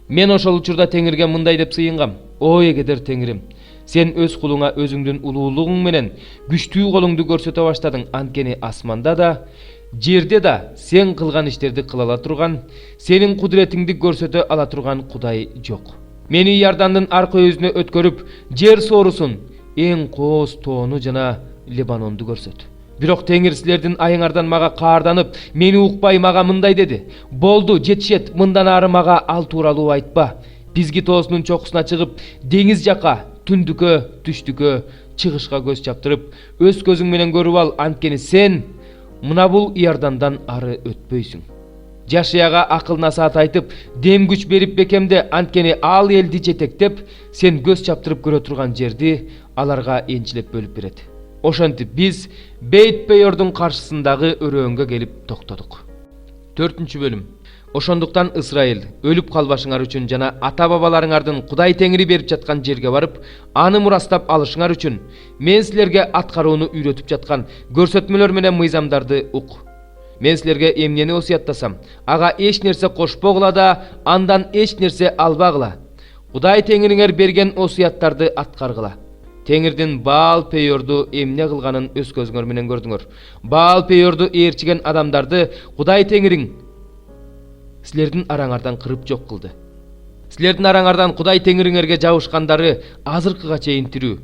Мен ошол учурда Теңирге мындай деп сыйынгам: ой эгедер Теңирим, сен өз кулуңа өзүңдүн улуулугуң менен күчтүү колуңду көрсөтө баштадың. Анткени асманда да, жерде да сен кылган иштерди кыла ала турган, сенин кудуретиңди көрсөтө ала турган Кудай жок. Мени Иордандын аркы өзүнө өткөрүп, жер соорусун, эң кооз тоону жана Лебанонду көрсөт. Бирок Теңир силердин айыңардан мага каарданып, мени укпай мага мындай деди: болду, жетишет, мындан ары мага ал тууралуу айтпа. Пизги тоосунун чокусуна чыгып, деңиз жака, түндүккө, түштүккө, чыгышка көз чаптырып, өз көзүң менен көрүп ал, анткени сен мына бул Иордандан ары өтпөйсүң. Жашыяга акыл насаат айтып, дем күч берип бекемде, анткени ал элди жетектеп, сен көз чаптырып көрө турган жерди аларга энчилеп бөлүп берет. Ошентип биз Бейт-Пейордун каршысындагы өрөөнгө келип токтодук. 4 бөлүм. Ошондуктан Исраил, өлүп калбашыңар үчүн жана ата-бабаларыңардын Кудай Теңири берип жаткан жерге барып, аны мурастап алышыңар үчүн мен силерге аткарууну үйрөтүп жаткан көрсөтмөлөр менен мыйзамдарды ук. Мен силерге эмнени осуяттасам, ага эч нерсе кошпогула да, андан эч нерсе албагыла. Кудай Теңириңер берген осуяттарды аткаргыла. Теңирдин Баал-Пейорду эмне кылганын өз көзүңөр менен көрдүңөр. Баал-Пейорду ээрчиген адамдарды Кудай Теңириң силердин араңардан кырып жок кылды. Силердин араңардан Кудай Теңириңерге жабышкандары азыркыга чейин тирүү.